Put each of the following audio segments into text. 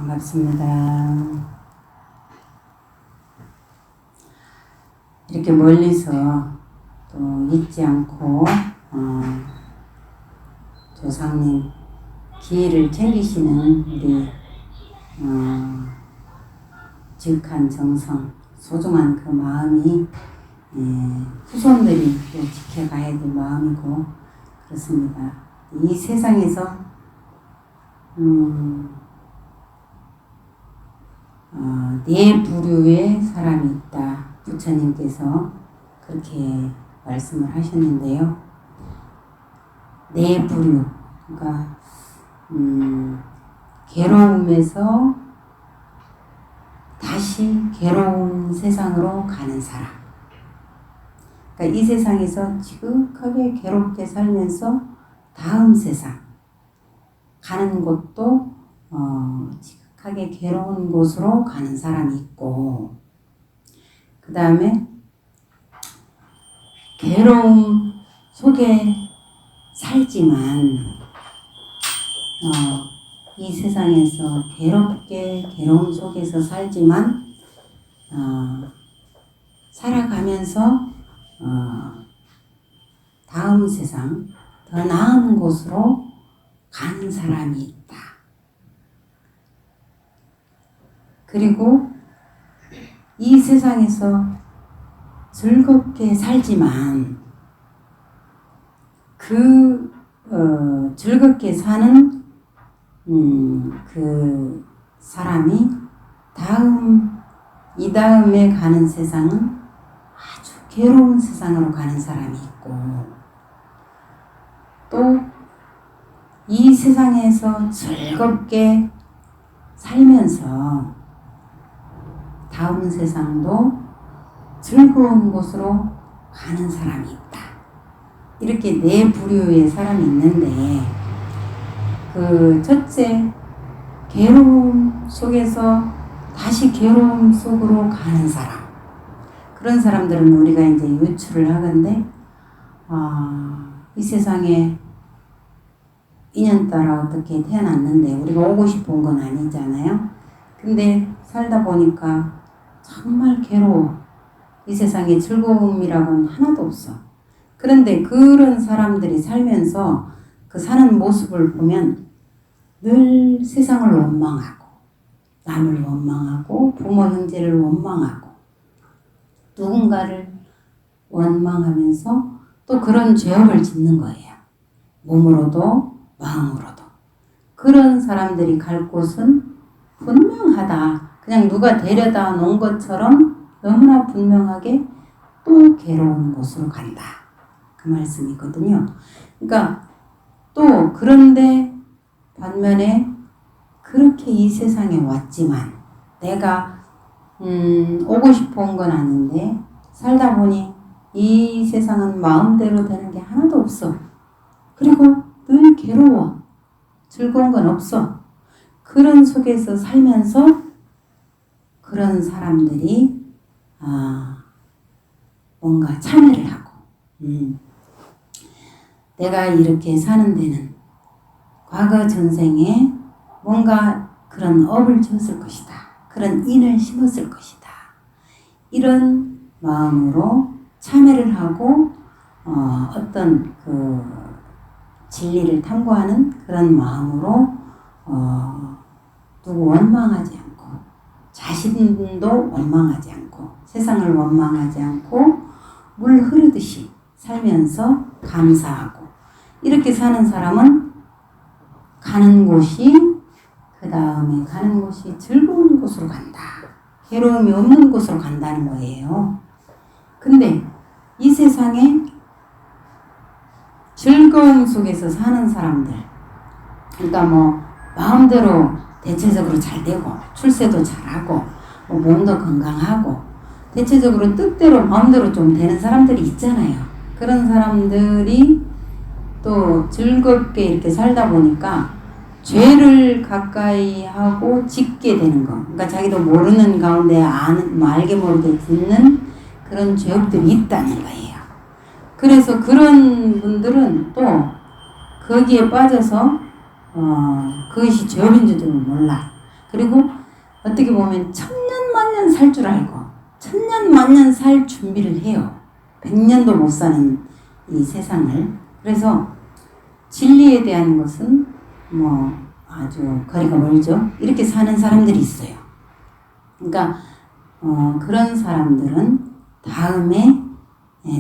반갑습니다. 이렇게 멀리서 또 잊지 않고 조상님 기회를 챙기시는 우리 지극한 정성, 소중한 그 마음이 후손들이 또 지켜가야 될 마음이고 그렇습니다. 이 세상에서 네 부류의 사람이 있다. 부처님께서 그렇게 말씀을 하셨는데요. 네 부류, 그러니까 괴로움에서 다시 괴로운 세상으로 가는 사람. 그러니까 이 세상에서 지극하게 괴롭게 살면서 다음 세상 가는 곳도 지극하게 괴로운 곳으로 가는 사람이 있고, 그 다음에 괴로움 속에 살지만 이 세상에서 괴로움 속에서 살지만 살아가면서 다음 세상 더 나은 곳으로 가는 사람이 있다. 그리고 이 세상에서 즐겁게 살지만 그 즐겁게 사는 그 사람이 이 다음에 가는 세상은 아주 괴로운 세상으로 가는 사람이 있고, 또 이 세상에서 즐겁게 살면서 다음 세상도 즐거운 곳으로 가는 사람이 있다. 이렇게 네 부류의 사람이 있는데, 그 첫째, 괴로움 속에서 다시 괴로움 속으로 가는 사람. 그런 사람들은 우리가 이제 유추를 하건대, 이 세상에 인연 따라 어떻게 태어났는데 우리가 오고 싶은 건 아니잖아요. 근데 살다 보니까 정말 괴로워. 이 세상에 즐거움이라고는 하나도 없어. 그런데 그런 사람들이 살면서 그 사는 모습을 보면 늘 세상을 원망하고, 남을 원망하고, 부모 형제를 원망하고, 누군가를 원망하면서 또 그런 죄업을 짓는 거예요. 몸으로도 마음으로도. 그런 사람들이 갈 곳은 분명하다. 그냥 누가 데려다 놓은 것처럼 너무나 분명하게 또 괴로운 곳으로 간다. 그 말씀이거든요. 그러니까 또 그런데 반면에 그렇게 이 세상에 왔지만 내가 오고 싶어 온 건 아닌데 살다 보니 이 세상은 마음대로 되는 게 하나도 없어. 그리고 늘 괴로워. 즐거운 건 없어. 그런 속에서 살면서 그런 사람들이 뭔가 참여를 하고 내가 이렇게 사는 데는 과거 전생에 뭔가 그런 업을 지었을 것이다. 그런 인을 심었을 것이다. 이런 마음으로 참여를 하고 어떤 그 진리를 탐구하는 그런 마음으로 누구 원망하지 않고, 자신도 원망하지 않고, 세상을 원망하지 않고 물 흐르듯이 살면서 감사하고, 이렇게 사는 사람은 가는 곳이, 그 다음에 가는 곳이 즐거운 곳으로 간다. 괴로움이 없는 곳으로 간다는 거예요. 근데 이 세상에 즐거움 속에서 사는 사람들, 그러니까 뭐 마음대로 대체적으로 잘 되고 출세도 잘하고 몸도 건강하고 대체적으로 뜻대로 마음대로 좀 되는 사람들이 있잖아요. 그런 사람들이 또 즐겁게 이렇게 살다 보니까 죄를 가까이 하고 짓게 되는 거. 그러니까 자기도 모르는 가운데 알게 모르게 짓는 그런 죄업들이 있다는 거예요. 그래서 그런 분들은 또 거기에 빠져서 그것이 죄업인 줄도 몰라. 그리고 어떻게 보면 천년만년 살 줄 알고 천년만년 살 준비를 해요. 100년도 못 사는 이 세상을. 그래서 진리에 대한 것은 뭐 아주 거리가 멀죠. 이렇게 사는 사람들이 있어요. 그러니까 그런 사람들은 다음에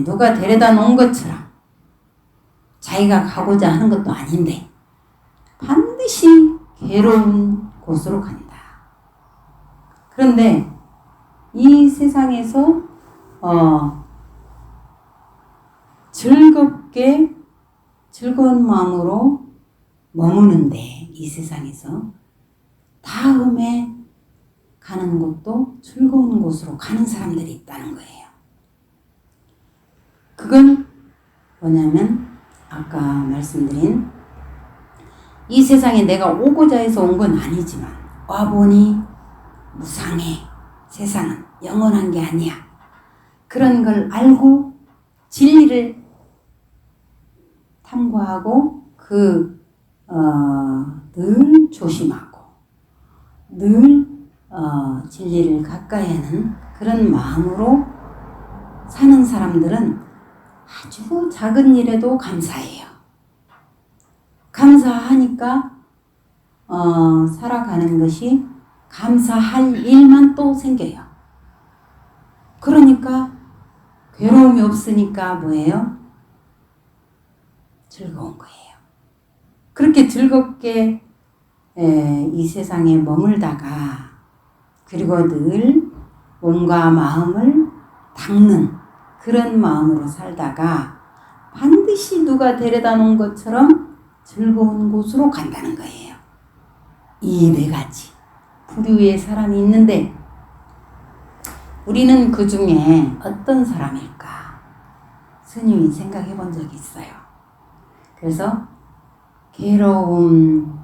누가 데려다 놓은 것처럼 자기가 가고자 하는 것도 아닌데 반드시 괴로운 곳으로 간다. 그런데 이 세상에서 즐거운 마음으로 머무는데 이 세상에서 다음에 가는 곳도 즐거운 곳으로 가는 사람들이 있다는 거예요. 그건 뭐냐면 아까 말씀드린 이 세상에 내가 오고자 해서 온 건 아니지만 와보니 무상해. 세상은 영원한 게 아니야. 그런 걸 알고 진리를 탐구하고 늘 조심하고 늘 진리를 가까이 하는 그런 마음으로 사는 사람들은 아주 작은 일에도 감사해요. 감사하니까 살아가는 것이 감사할 일만 또 생겨요. 그러니까 괴로움이 없으니까 뭐예요? 즐거운 거예요. 그렇게 즐겁게 이 세상에 머물다가 그리고 늘 몸과 마음을 닦는 그런 마음으로 살다가 반드시 누가 데려다 놓은 것처럼 즐거운 곳으로 간다는 거예요. 이 네 가지 부류의 사람이 있는데 우리는 그 중에 어떤 사람일까? 스님이 생각해 본 적이 있어요. 그래서 괴로운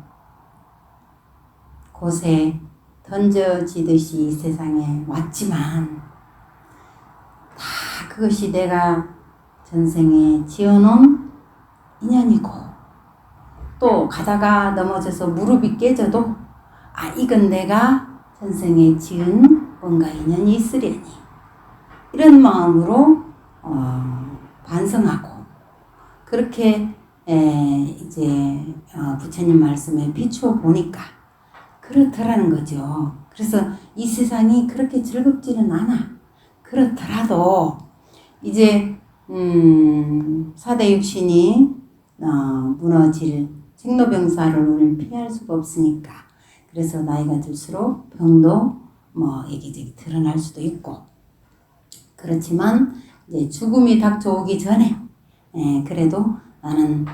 곳에 던져지듯이 이 세상에 왔지만 다 그것이 내가 전생에 지어놓은 인연이고 또 가다가 넘어져서 무릎이 깨져도 이건 내가 전생에 지은 뭔가 인연이 있으려니 이런 마음으로 반성하고 그렇게 이제 부처님 말씀에 비추어 보니까 그렇더라는 거죠. 그래서 이 세상이 그렇게 즐겁지는 않아. 그렇더라도 이제 사대 육신이 무너질 생로병사를 우리는 피할 수가 없으니까 그래서 나이가 들수록 병도 뭐 여기저기 드러날 수도 있고 그렇지만 이제 죽음이 닥쳐오기 전에 그래도 나는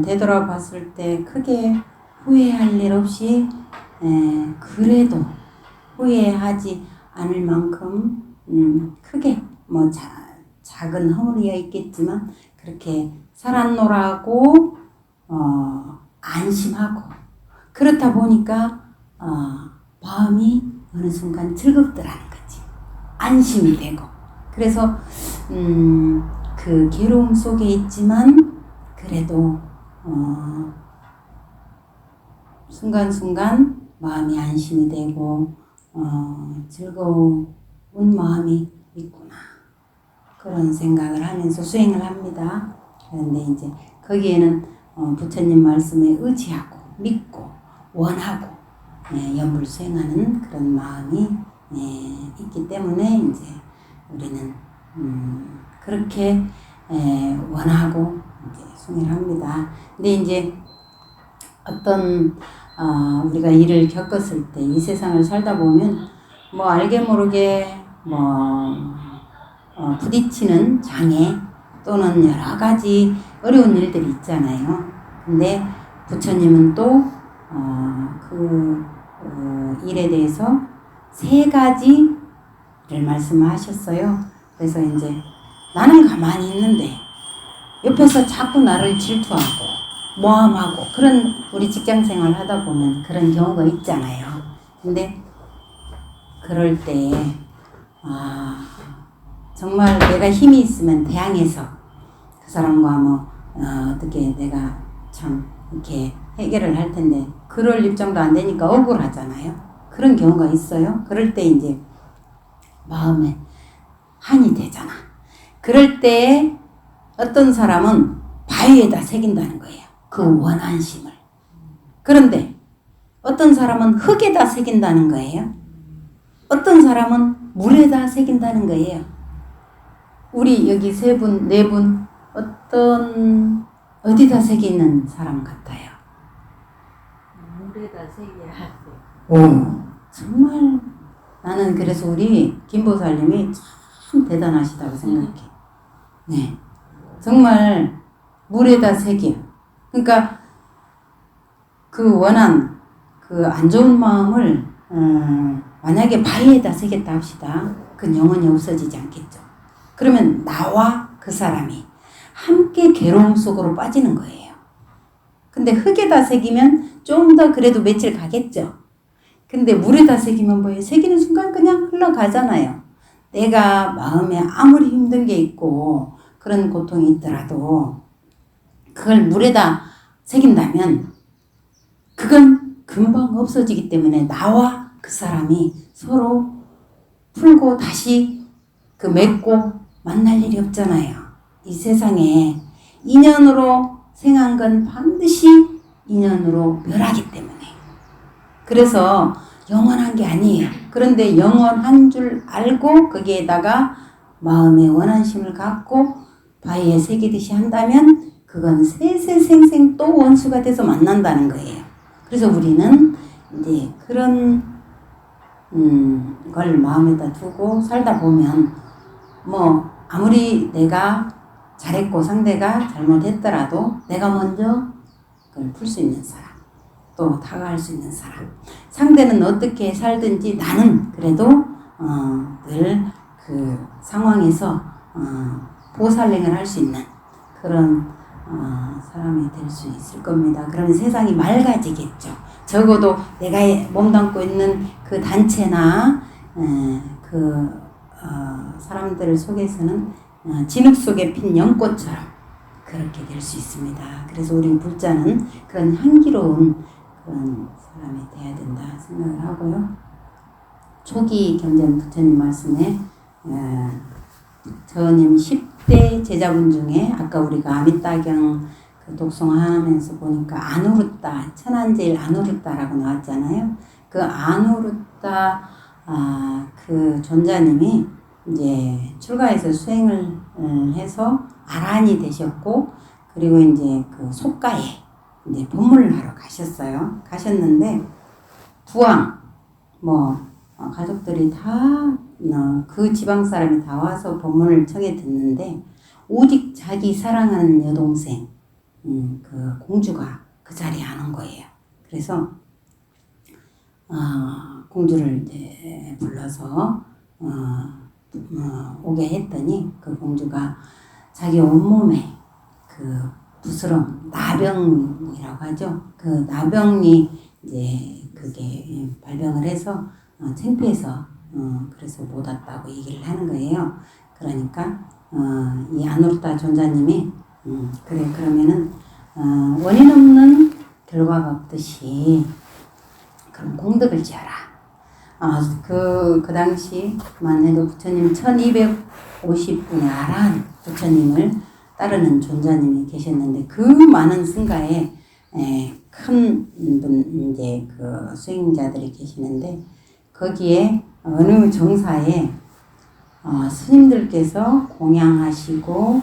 되돌아봤을 때 크게 후회할 일 없이 그래도 후회하지 않을 만큼 크게 뭐 작은 허물이야 있겠지만 그렇게 살았노라고 안심하고 그렇다 보니까 마음이 어느 순간 즐겁더라는 거지. 안심이 되고 그래서 그 괴로움 속에 있지만 그래도 순간순간 마음이 안심이 되고 즐거운 마음이 있구나 그런 생각을 하면서 수행을 합니다. 그런데 이제 거기에는 부처님 말씀에 의지하고 믿고 원하고 염불 수행하는 그런 마음이 있기 때문에 이제 우리는 그렇게 원하고 이제 수행을 합니다. 근데 이제 어떤 우리가 일을 겪었을 때 이 세상을 살다 보면 뭐 알게 모르게 뭐 부딪히는 장애 또는 여러 가지 어려운 일들이 있잖아요. 근데 부처님은 또 일에 대해서 3가지를 말씀하셨어요. 그래서 이제 나는 가만히 있는데 옆에서 자꾸 나를 질투하고 모함하고 그런 우리 직장생활 하다 보면 그런 경우가 있잖아요. 근데 그럴 때 정말 내가 힘이 있으면 대항해서 그 사람과 뭐 어떻게 내가 참 이렇게 해결을 할 텐데 그럴 입장도 안 되니까 억울하잖아요. 그런 경우가 있어요. 그럴 때 이제 마음에 한이 되잖아. 그럴 때 어떤 사람은 바위에다 새긴다는 거예요. 그 원한심을. 그런데 어떤 사람은 흙에다 새긴다는 거예요. 어떤 사람은 물에다 새긴다는 거예요. 우리 여기 세 분, 네 분 어디다 새기는 사람 같아요? 물에다 새겨야 돼. 오, 정말 나는 그래서 우리 김보살님이 참 대단하시다고 생각해. 네, 정말 물에다 새겨. 그러니까 그 원한, 그 안 좋은 마음을 만약에 바위에다 새겼다 합시다. 그건 영원히 없어지지 않겠죠. 그러면 나와 그 사람이 함께 괴로움 속으로 빠지는 거예요. 근데 흙에다 새기면 좀 더 그래도 며칠 가겠죠. 근데 물에다 새기면 뭐예요? 새기는 순간 그냥 흘러가잖아요. 내가 마음에 아무리 힘든 게 있고 그런 고통이 있더라도 그걸 물에다 새긴다면 그건 금방 없어지기 때문에 나와 그 사람이 서로 풀고 다시 그 맺고 만날 일이 없잖아요. 이 세상에 인연으로 생한 건 반드시 인연으로 멸하기 때문에. 그래서 영원한 게 아니에요. 그런데 영원한 줄 알고 거기에다가 마음의 원한심을 갖고 바위에 새기듯이 한다면 그건 세세생생 또 원수가 돼서 만난다는 거예요. 그래서 우리는 이제 그런 걸 마음에다 두고 살다 보면 뭐 아무리 내가 잘했고 상대가 잘못했더라도 내가 먼저 그걸 풀 수 있는 사람, 또 다가갈 수 있는 사람, 상대는 어떻게 살든지 나는 그래도 늘 그 상황에서 보살행을 할 수 있는 그런 사람이 될 수 있을 겁니다. 그러면 세상이 맑아지겠죠. 적어도 내가 몸담고 있는 그 단체나 사람들 속에서는 진흙 속에 핀 연꽃처럼 그렇게 될 수 있습니다. 그래서 우리 불자는 그런 향기로운 그런 사람이 돼야 된다 생각을 하고요. 초기 경전 부처님 말씀에 저님 10대 제자분 중에 아까 우리가 아미따경 그 독송하면서 보니까 아누르따, 천한제일 아누르따라고 나왔잖아요. 그 아누르따 그 존자님이 이제 출가해서 수행을 해서 아란이 되셨고, 그리고 이제 그 속가에 이제 법문을 하러 가셨는데 부왕 가족들이 다 그 지방 사람이 다 와서 법문을 청해 듣는데 오직 자기 사랑하는 여동생 그 공주가 그 자리에 안 온 거예요. 그래서 공주를 이제 불러서 오게 했더니 그 공주가 자기 온몸에 그 부스럼 나병이라고 하죠. 그 나병이 이제 그게 발병을 해서 창피해서 그래서 못 왔다고 얘기를 하는 거예요. 그러니까 이 아누르타 존자님이 그래 그러면은 원인 없는 결과가 없듯이 그럼 공덕을 지어라. 그 당시만 해도 부처님 1250분의 아란 부처님을 따르는 존자님이 계셨는데 그 많은 승가에 큰 분 이제 그 수행자들이 계시는데 거기에 어느 정사에 스님들께서 공양하시고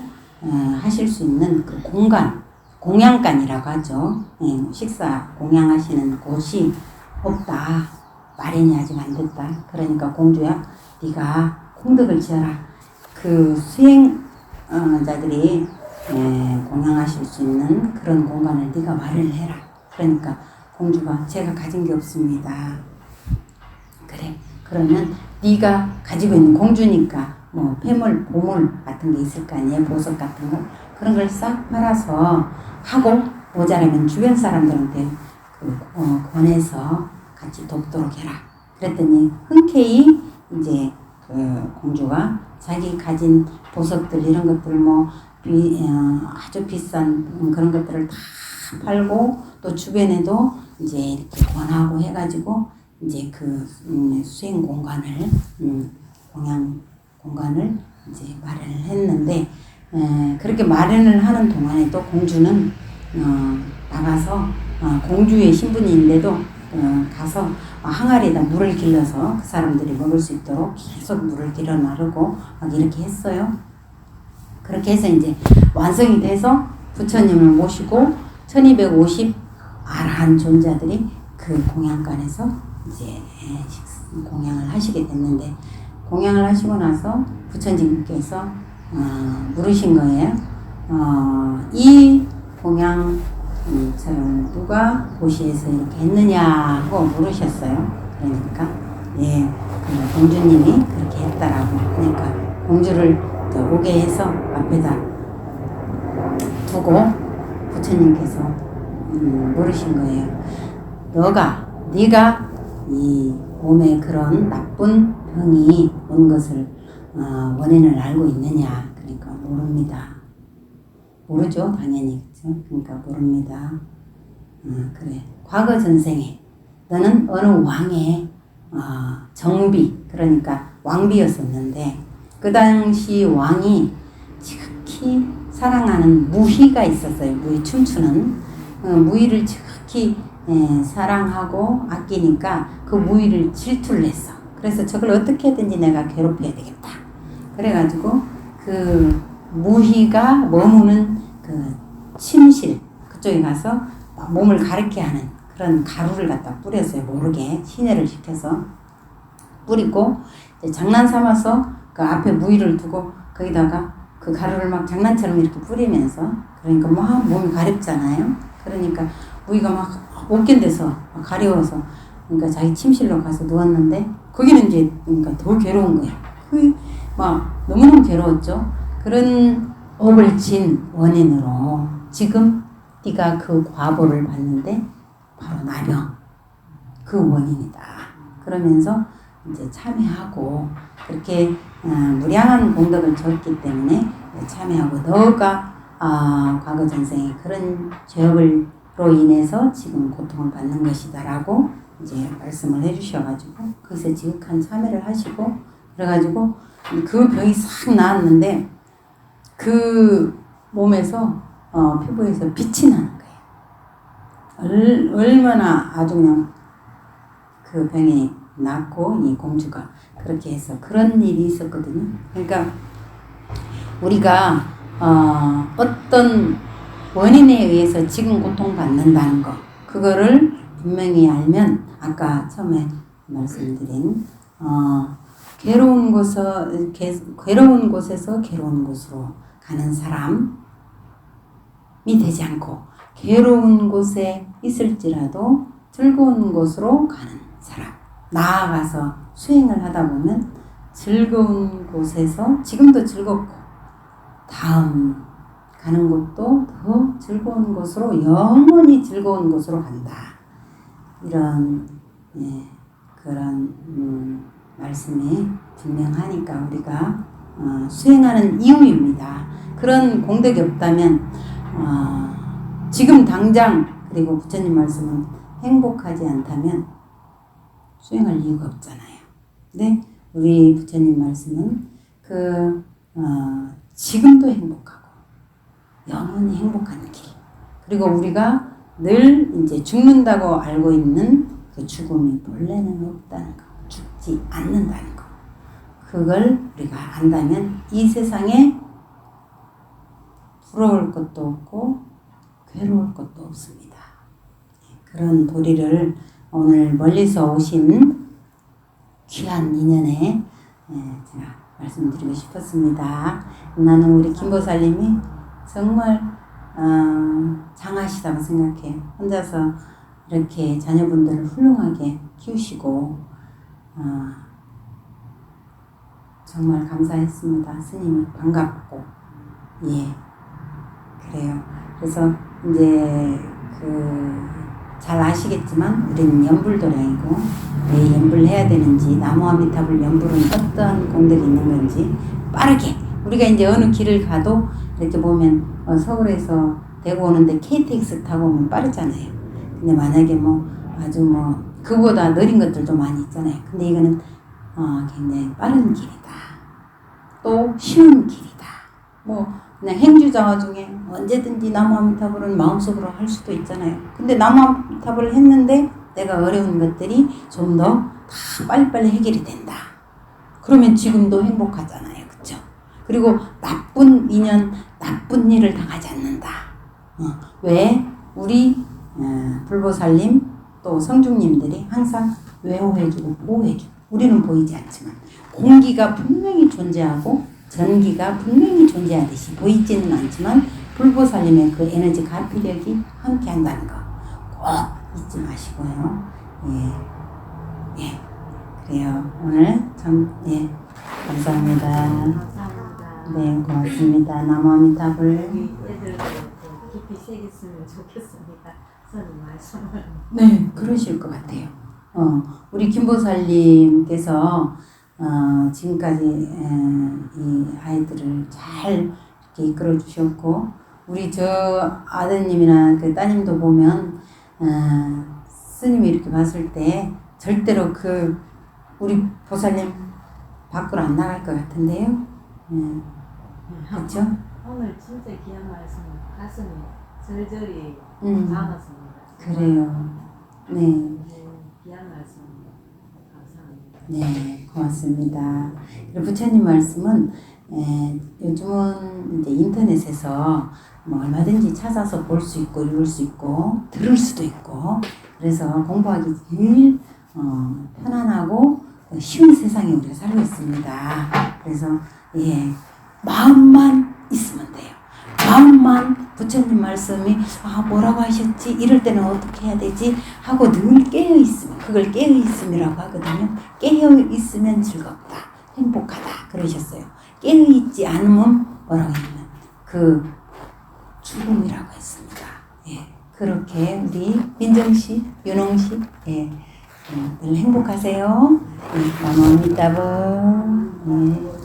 하실 수 있는 그 공간, 공양간이라고 하죠. 식사 공양하시는 곳이 없다. 마련이 아직 안 됐다. 그러니까 공주야, 네가 공덕을 지어라. 그 수행자들이 공양하실 수 있는 그런 공간을 네가 마련을 해라. 그러니까 공주가 제가 가진 게 없습니다. 그래. 그러면 네가 가지고 있는 공주니까 뭐 폐물, 보물 같은 게 있을 거 아니에요. 보석 같은 거. 그런 걸 싹 팔아서 하고 모자라면 주변 사람들한테 권해서 같이 돕도록 해라. 그랬더니 흔쾌히 이제 그 공주가 자기 가진 보석들 이런 것들 아주 비싼 그런 것들을 다 팔고 또 주변에도 이제 이렇게 권하고 해가지고 이제 그 수행 공간을 공양 공간을 이제 마련을 했는데 그렇게 마련을 하는 동안에 또 공주는 나가서 공주의 신분인데도 가서 항아리에다 물을 길러서 그 사람들이 먹을 수 있도록 계속 물을 길어 나르고 막 이렇게 했어요. 그렇게 해서 이제 완성이 돼서 부처님을 모시고 1250 아라한 존자들이 그 공양관에서 이제 공양을 하시게 됐는데, 공양을 하시고 나서 부처님께서 물으신 거예요. 이 공양처럼 누가 도시에서 이렇게 했느냐고 물으셨어요. 그러니까 그 공주님이 그렇게 했다라고. 그러니까 공주를 오게 해서 앞에다 두고 부처님께서 물으신 거예요. 네가 이 몸에 그런 나쁜 병이 온 것을 원인을 알고 있느냐? 그러니까 모릅니다. 모르죠, 당연히. 그렇죠? 그러니까 모릅니다. 그래. 과거 전생에 너는 어느 왕의 정비, 그러니까 왕비였었는데 그 당시 왕이 지극히 사랑하는 무희가 있었어요. 무희, 춤추는 무희를 지극히 사랑하고 아끼니까 그 무희를 질투를 했어. 그래서 저걸 어떻게든지 내가 괴롭혀야 되겠다. 그래가지고 그 무희가 머무는 그 침실 그쪽에 가서 몸을 가렵게 하는 그런 가루를 갖다 뿌렸어요. 모르게 시내를 시켜서 뿌리고 이제 장난 삼아서 그 앞에 무희를 두고 거기다가 그 가루를 막 장난처럼 이렇게 뿌리면서, 그러니까 막 몸이 가렵잖아요. 그러니까 무희가 막 못 견뎌서 막 가려워서 그러니까 자기 침실로 가서 누웠는데 거기는 이제 그러니까 더 괴로운 거야. 그 막 너무너무 괴로웠죠. 그런 업을 진 원인으로 지금 네가 그 과보를 받는데 바로 나병 그 원인이다. 그러면서 이제 참여하고 그렇게 무량한 공덕을 줬기 때문에 참여하고 너가 과거 전생에 그런 죄업으로 인해서 지금 고통을 받는 것이다라고 이제 말씀을 해주셔가지고 거기서 지극한 참여를 하시고 그래가지고 그 병이 싹 나았는데 그 몸에서 피부에서 빛이 나는 거예요. 얼마나 아주 그냥 그 병이 낫고 이 공주가 그렇게 해서 그런 일이 있었거든요. 그러니까 우리가 어떤 원인에 의해서 지금 고통받는다는 거 그거를 분명히 알면 아까 처음에 말씀드린 괴로운 곳에서 괴로운 곳으로 가는 사람이 되지 않고 괴로운 곳에 있을지라도 즐거운 곳으로 가는 사람, 나아가서 수행을 하다 보면 즐거운 곳에서 지금도 즐겁고 다음 가는 곳도 더 즐거운 곳으로 영원히 즐거운 곳으로 간다. 이런 그런 말씀이 분명하니까 우리가 수행하는 이유입니다. 그런 공덕이 없다면 지금 당장 그리고 부처님 말씀은 행복하지 않다면 수행할 이유가 없잖아요. 근데 우리 부처님 말씀은 지금도 행복하고 영원히 행복한 길, 그리고 우리가 늘 이제 죽는다고 알고 있는 그 죽음이 본래는 없다는 거, 죽지 않는다는 거, 그걸 우리가 안다면 이 세상에 부러울 것도 없고 괴로울 것도 없습니다. 그런 도리를 오늘 멀리서 오신 귀한 인연에 제가 말씀드리고 싶었습니다. 나는 우리 김보살님이 정말 장하시다고 생각해요. 혼자서 이렇게 자녀분들을 훌륭하게 키우시고 정말 감사했습니다. 스님이 반갑고 그래요. 그래서 이제 잘 아시겠지만 우리는 연불도량이고 왜 연불해야 되는지, 나무아미타불 연불은 어떤 공덕이 있는 건지 빠르게 우리가 이제 어느 길을 가도 이렇게 보면 서울에서 대구 오는데 KTX 타고 오면 빠르잖아요. 근데 만약에 뭐 아주 뭐 그보다 느린 것들도 많이 있잖아요. 근데 이거는 굉장히 빠른 길이다. 또 쉬운 길이다. 뭐 그냥 행주자화 중에 언제든지 나무아미타불은 마음속으로 할 수도 있잖아요. 근데 나무아미타불을 했는데 내가 어려운 것들이 좀 더 다 빨리빨리 해결이 된다. 그러면 지금도 행복하잖아요. 그쵸? 그리고 나쁜 인연, 나쁜 일을 당하지 않는다. 왜? 우리 불보살님 또 성중님들이 항상 외호해주고 보호해주고 우리는 보이지 않지만 공기가 분명히 존재하고 전기가 분명히 존재하듯이 보이지는 않지만 불보살님의 그 에너지 가피력이 함께 한다는 거 꼭 잊지 마시고요. 예. 그래요. 오늘 참, 감사합니다. 감사합니다. 네, 고맙습니다. 나무아미타불. 우리 애들도 깊이 새겼으면 좋겠습니다. 선생님 말씀을. 네, 그러실 것 같아요. 우리 김보살님께서 지금까지 이 아이들을 잘 이렇게 이끌어 주셨고, 우리 저 아드님이나 그 따님도 보면 스님이 이렇게 봤을 때 절대로 그 우리 보살님 밖으로 안 나갈 것 같은데요. 그렇죠? 오늘 진짜 귀한 말씀 가슴이 절절히 남았습니다. 그래요. 네. 귀한 말씀 감사합니다. 네, 고맙습니다. 그리고 부처님 말씀은 요즘은 이제 인터넷에서 뭐 얼마든지 찾아서 볼 수 있고 읽을 수 있고 들을 수도 있고 그래서 공부하기 제일 편안하고 쉬운 세상에 우리가 살고 있습니다. 그래서 마음만 있으면 돼요. 마음만 부처님 말씀이 뭐라고 하셨지? 이럴 때는 어떻게 해야 되지? 하고 늘 깨어있으면 그걸 깨어있음이라고 하거든요. 깨어있으면 즐겁다. 행복하다. 그러셨어요. 깨어있지 않으면 뭐라고 했냐면 그 죽음이라고 했습니다. 그렇게 우리 민정씨, 윤홍씨 늘 행복하세요. 나무아미타불.